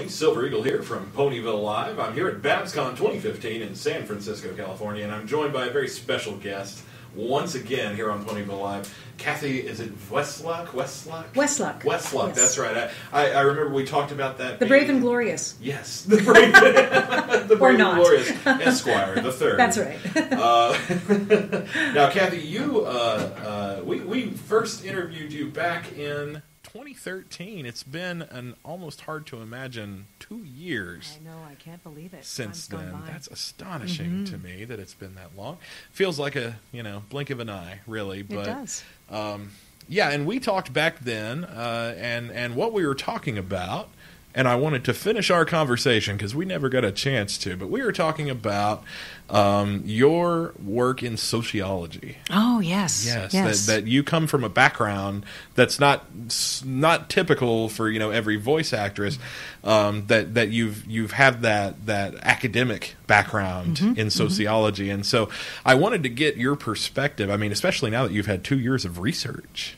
family. Silver Eagle here from Ponyville Live. I'm here at BABSCon 2015 in San Francisco, California, and I'm joined by a very special guest once again here on Ponyville Live. Cathy, is it Weseluck? Weseluck, yes. That's right. I remember we talked about that. The Brave and Glorious. Yes, the Brave, the Brave and Glorious Esquire, the third. That's right. Now, Cathy, we first interviewed you back in 2013. It's been an almost hard to imagine 2 years. I know, I can't believe it. Since then. That's astonishing to me that it's been that long. Feels like a blink of an eye, really. But, it does. Yeah, and we talked back then, and what we were talking about. And I wanted to finish our conversation because we never got a chance to. But we were talking about your work in sociology. Oh, yes. Yes. That you come from a background that's not typical for every voice actress. That you've had that academic background in sociology, and so I wanted to get your perspective. I mean, especially now that you've had 2 years of research.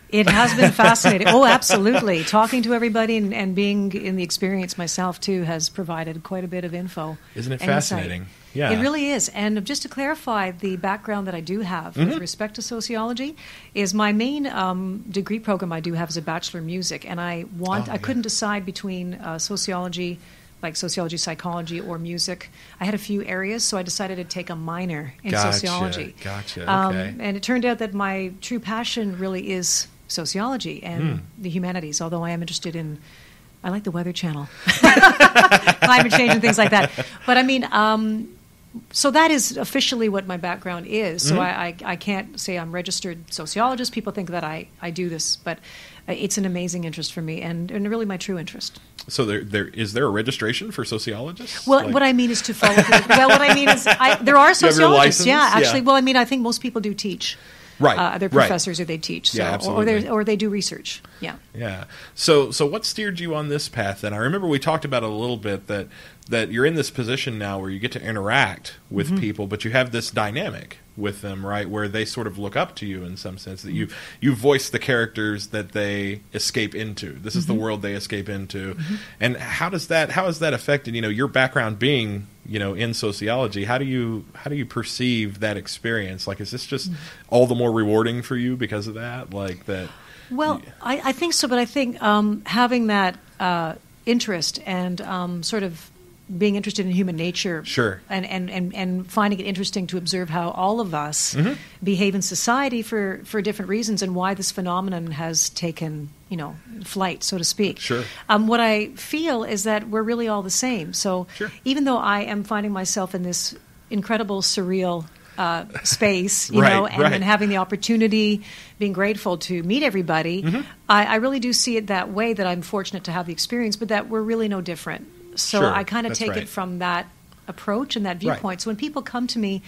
It has been fascinating. Oh, absolutely. Talking to everybody and being in the experience myself, too, has provided quite a bit of info. Isn't it fascinating? Yeah. It really is. And just to clarify, the background that I do have with respect to sociology is my main degree program I do have is a Bachelor in Music. And I couldn't decide between sociology, like sociology, psychology, or music. I had a few areas, so I decided to take a minor in sociology. Gotcha. Okay. And it turned out that my true passion really is sociology and the humanities, although I am interested in, I like the Weather Channel, climate change and things like that. But I mean, so that is officially what my background is. So I can't say I'm registered sociologist. People think that I do this, but it's an amazing interest for me and really my true interest. So is there a registration for sociologists? Well, what I mean is to follow through. Well, what I mean is there are sociologists. Yeah, actually. Yeah. Well, I mean, I think most people do teach. Right. They're professors or they teach. So, yeah, absolutely. Or they do research. Yeah. Yeah. So what steered you on this path then? I remember we talked about it a little bit that you're in this position now where you get to interact with people, but you have this dynamic with them, right, where they sort of look up to you in some sense, that you voice the characters that they escape into. This is the world they escape into. And how has that affected, your background being, in sociology? How do you perceive that experience? Like, is this just all the more rewarding for you because of that? Like that? Well, I think so, but I think having that interest and sort of being interested in human nature, sure, and finding it interesting to observe how all of us behave in society for different reasons and why this phenomenon has taken flight, so to speak. Sure. What I feel is that we're really all the same. So even though I am finding myself in this incredible surreal space, and having the opportunity, being grateful to meet everybody, I really do see it that way, that I'm fortunate to have the experience, but that we're really no different. So sure, I kind of take it from that approach and that viewpoint. Right. So when people come to me,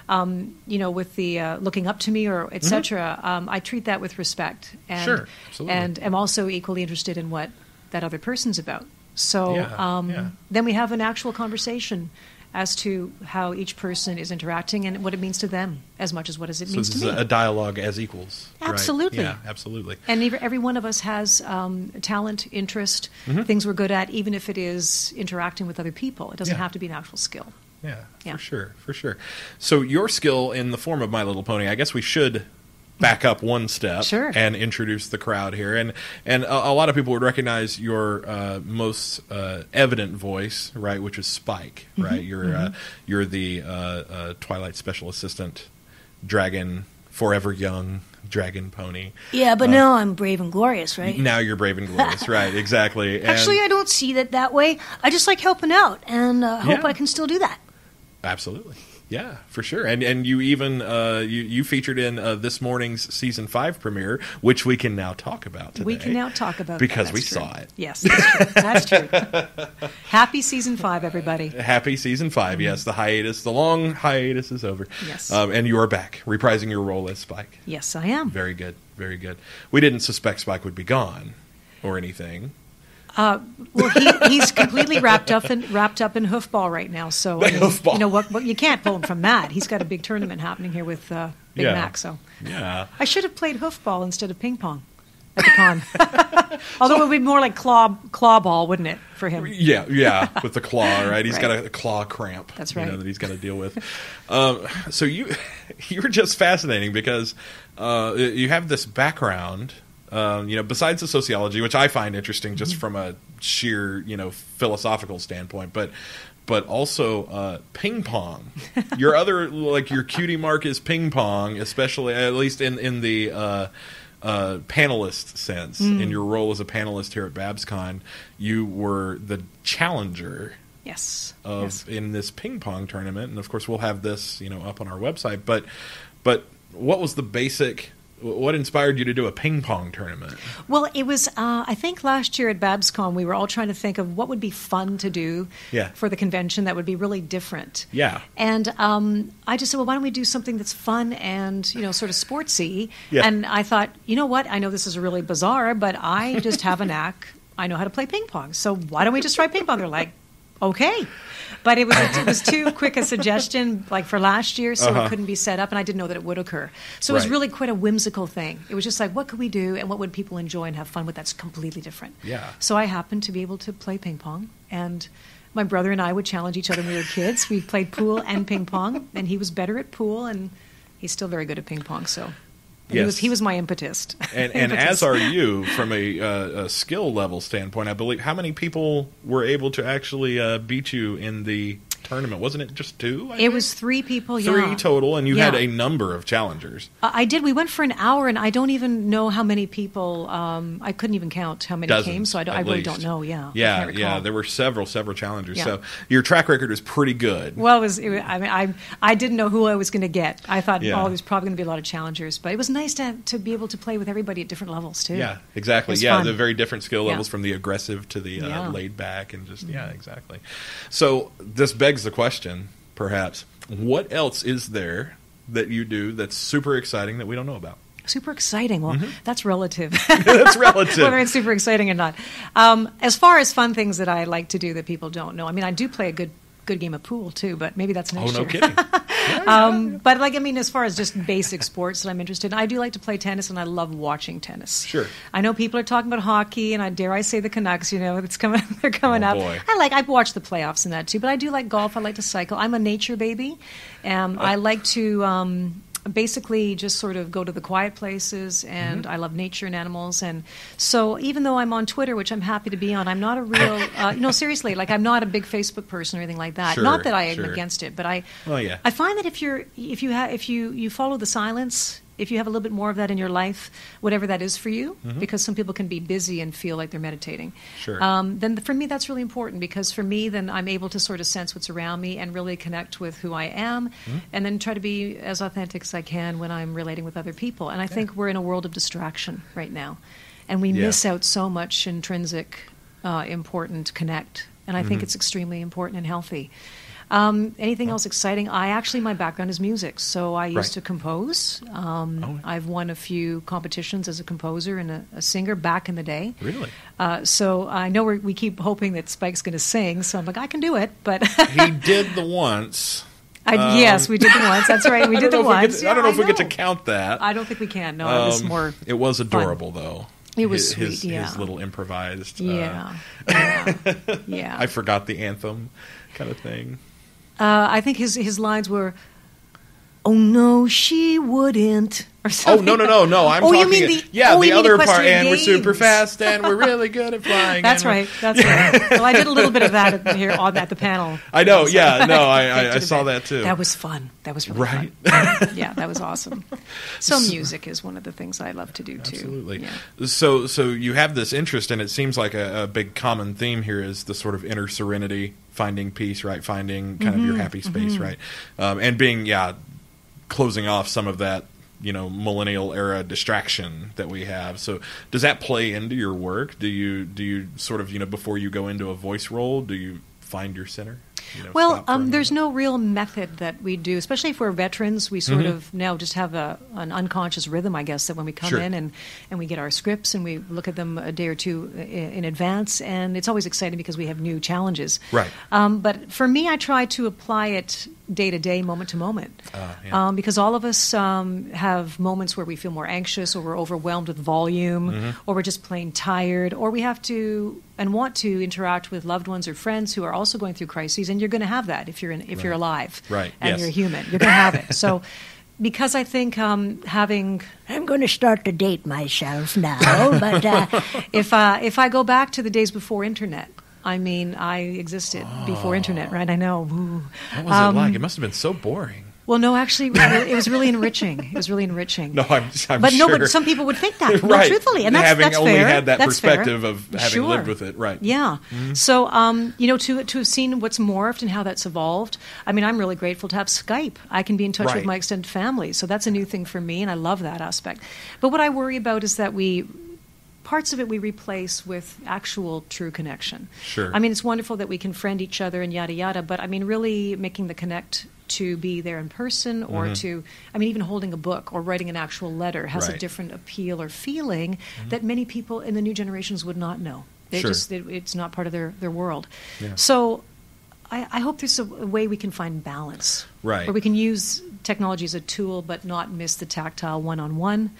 with the looking up to me or et cetera, I treat that with respect. And, sure, absolutely. And am also equally interested in what that other person's about. So then we have an actual conversation as to how each person is interacting and what it means to them as much as what it means to me. So this is a dialogue as equals. Absolutely. Right? Yeah, absolutely. And every one of us has talent, interest, things we're good at, even if it is interacting with other people. It doesn't have to be an actual skill. Yeah, for sure. So your skill in the form of My Little Pony, I guess we should back up one step and introduce the crowd here. And a lot of people would recognize your most evident voice, right, which is Spike, right? You're the Twilight Special Assistant, Dragon, Forever Young, Dragon Pony. Yeah, but now I'm Brave and Glorious, right? Now you're Brave and Glorious, right, exactly. Actually, I don't see it that way. I just like helping out and hope I can still do that. Absolutely. Yeah, for sure. And you even you featured in this morning's season 5 premiere, which we can now talk about today. We can now talk about because we saw it. Yes, that's true. Happy season 5, everybody. Happy season 5. Yes, the long hiatus is over. Yes, and you are back, reprising your role as Spike. Yes, I am. Very good, very good. We didn't suspect Spike would be gone or anything. Well, he's completely wrapped up in hoofball right now. So what you can't pull him from that. He's got a big tournament happening here with Big Mac. So I should have played hoofball instead of ping pong. at the con. Although it would be more like claw ball, wouldn't it, for him? Yeah, with the claw, right? He's Right. got a claw cramp. That's right. That he's got to deal with. So you're just fascinating because you have this background. Besides the sociology, which I find interesting just from a sheer, philosophical standpoint, but also ping pong. Your other, your cutie mark is ping pong, especially at least in the panelist sense. In your role as a panelist here at BABSCon, you were the challenger. Yes. In this ping pong tournament, and of course we'll have this up on our website. But what was the basic? What inspired you to do a ping pong tournament? Well, it was, I think last year at BABSCon, we were all trying to think of what would be fun to do for the convention that would be really different. Yeah. And I just said, well, why don't we do something that's fun and, sort of sportsy? Yeah. And I thought, you know what? I know this is really bizarre, but I just have a knack. I know how to play ping pong. So why don't we just try ping pong? They're like, okay. But it was too quick a suggestion, for last year, so it couldn't be set up, and I didn't know that it would occur. So it was really quite a whimsical thing. It was just like, what could we do, and what would people enjoy and have fun with? That's completely different. Yeah. So I happened to be able to play ping pong, and my brother and I would challenge each other when we were kids. We played pool and ping pong, and he was better at pool, and he's still very good at ping pong, so... Yes. He was my impetus. And as are you from a skill level standpoint, I believe. How many people were able to actually beat you in the tournament? Wasn't it just 2? It was 3 people, Three total, and you had a number of challengers. I did. We went for an hour, and I don't even know how many people. I couldn't even count how many came, so I really don't know. Yeah. There were several challengers. Yeah. So your track record was pretty good. Well, I didn't know who I was going to get. I thought, there's probably going to be a lot of challengers, but it was nice to be able to play with everybody at different levels too. Yeah, exactly. Fun. The very different skill levels from the aggressive to the laid back, and just exactly. So this begs the question, perhaps, what else is there that you do that's super exciting that we don't know about? Super exciting. Well, that's relative. That's relative. Whether it's super exciting or not. As far as fun things that I like to do that people don't know, I do play a good game of pool too, but maybe that's next year. Oh, no kidding. But as far as just basic sports that I'm interested in, I do like to play tennis, and I love watching tennis. Sure. I know people are talking about hockey, and dare I say the Canucks, they're coming up. Boy. I've watched the playoffs and that too, but I do like golf. I like to cycle. I'm a nature baby. I like to basically just sort of go to the quiet places, and I love nature and animals. And so even though I'm on Twitter, which I'm happy to be on, I'm not a real, seriously, I'm not a big Facebook person or anything like that. Sure, not that I am against it, but I I find that if you follow the silence, if you have a little bit more of that in your life, whatever that is for you, because some people can be busy and feel like they're meditating. Sure. Then for me, that's really important, because for me, then I'm able to sort of sense what's around me and really connect with who I am, and then try to be as authentic as I can when I'm relating with other people. And I think we're in a world of distraction right now, and we miss out so much intrinsic, important connect. And I think it's extremely important and healthy. Anything else exciting? My background is music, so I used to compose. I've won a few competitions as a composer and a singer back in the day. Really? So I know we keep hoping that Spike's going to sing, so I'm like, I can do it. But he did the once. Yes, we did the once. That's right. We did the once. I don't know if we get to count that. I don't think we can. No, it was more. It was adorable, though. It was sweet. His little improvised. Yeah. I forgot the anthem, kind of thing. I think his lines were, "Oh no, she wouldn't," or something. Oh no! I'm talking. You mean the other part, and games. we're super fast, and we're really good at flying. That's right. Well, I did a little bit of that here at the panel. I know. I saw that too. That was fun. That was really fun. Yeah, that was awesome. So music is one of the things I love to do too. Absolutely. Yeah. So you have this interest, and it seems like a big common theme here is the sort of inner serenity, finding peace, right? Finding kind of your happy space, right? And being closing off some of that, millennial era distraction that we have. So does that play into your work? Do you sort of, before you go into a voice role, do you find your center? Well, stop for a there's moment? no real method that we do, especially if we're veterans. We sort of now just have an unconscious rhythm, I guess, that when we come Sure. in and we get our scripts and we look at them a day or two in advance, and it's always exciting because we have new challenges. Right. But for me, I try to apply it day to day, moment to moment, because all of us have moments where we feel more anxious, or we're overwhelmed with volume, or we're just plain tired, or we have to and want to interact with loved ones or friends who are also going through crises, and you're going to have that if you're alive, Right. and Yes. you're human, you're going to have it. So, because I think having I'm going to start to date myself now, but if I go back to the days before internet. I mean, I existed before internet, right? I know. Ooh. What was it like? It must have been so boring. Well, no, actually, it was really enriching. It was really enriching. No, I'm but sure. no, but some people would think that, no, Right. truthfully, and that's having only fair. had that That's perspective fair. of having Sure. lived with it, right? Yeah. So, to have seen what's morphed and how that's evolved, I mean, I'm really grateful to have Skype. I can be in touch Right. with my extended family, so that's a new thing for me, and I love that aspect. But what I worry about is that parts of it we replace with actual true connection. Sure. I mean, it's wonderful that we can friend each other and yada yada, but I mean, really making the connect to be there in person, or to, I mean, even holding a book or writing an actual letter has a Right. different appeal or feeling that many people in the new generations would not know. They Sure. it's not part of their world. Yeah. So I hope there's a way we can find balance. Right. Where we can use technology as a tool but not miss the tactile one-on-one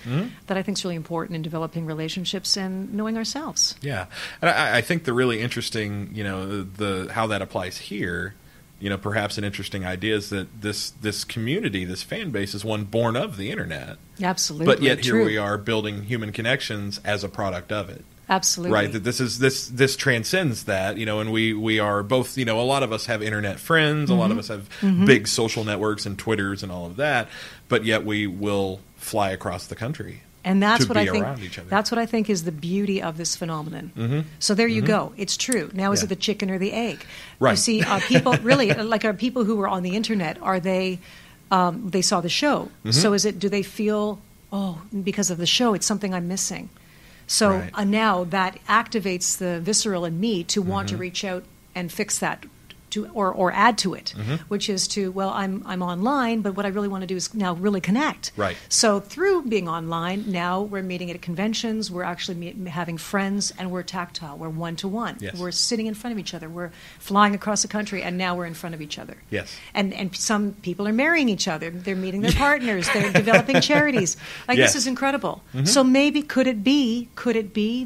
that I think is really important in developing relationships and knowing ourselves. Yeah, and I think the really interesting, the how that applies here, perhaps an interesting idea is that this community, this fan base, is one born of the internet. Absolutely. But yet True. here we are building human connections as a product of it. Absolutely. Right, that this transcends that, and we are both, a lot of us have internet friends, a lot of us have big social networks and Twitters and all of that, but yet we will fly across the country. And that's to what be I think. around each other. That's what I think is the beauty of this phenomenon. So there you go. It's true. Now, is Yeah. it the chicken or the egg? Right. You see, people really are people who were on the internet. Are they? They saw the show. So is it? Do they feel? Oh, because of the show, it's something I'm missing. So Right. now that activates the visceral in me to want to reach out and fix that, or add to it, which is to, well, I'm online, but what I really want to do is now really connect. Right. So through being online, now we're meeting at conventions, we're actually having friends, and we're tactile, we're one-to-one. Yes. We're sitting in front of each other, we're flying across the country, and now we're in front of each other. Yes. And some people are marrying each other, they're meeting their partners, they're developing charities. Like, Yes. this is incredible. So maybe, could it be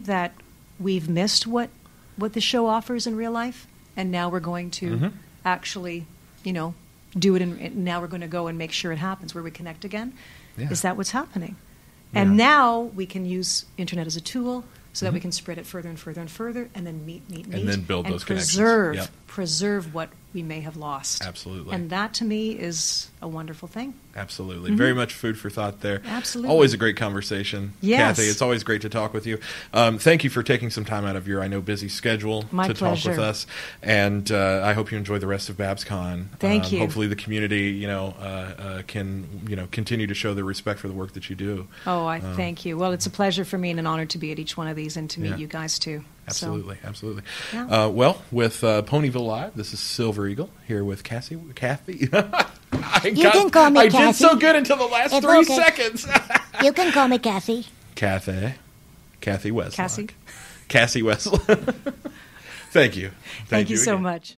that we've missed what the show offers in real life? And now we're going to actually, do it, and now we're going to go and make sure it happens, where we connect again. Yeah. Is that what's happening? And now we can use internet as a tool so that we can spread it further and further and further, and then meet, And then build those connections. preserve, Yep. preserve what we may have lost. Absolutely. And that, to me, is a wonderful thing. Absolutely. Very much food for thought there. Absolutely. Always a great conversation. Yes. Kathy, it's always great to talk with you. Thank you for taking some time out of your, I know, busy schedule My to talk pleasure. with us. And I hope you enjoy the rest of BABSCon. Thank you. Hopefully the community, can, continue to show their respect for the work that you do. Oh, I thank you. Well, it's a pleasure for me and an honor to be at each one of these and to meet Yeah. you guys, too. Absolutely, absolutely. Yeah. Well, with Ponyville Live, this is Silver Eagle here with Kathy. You can call me I did Kathy. so good until the last It's 3 okay. seconds. You can call me Cathy. Cathy Weseluck. Cassie? Cathy Weseluck. Thank you. Thank you so again. much.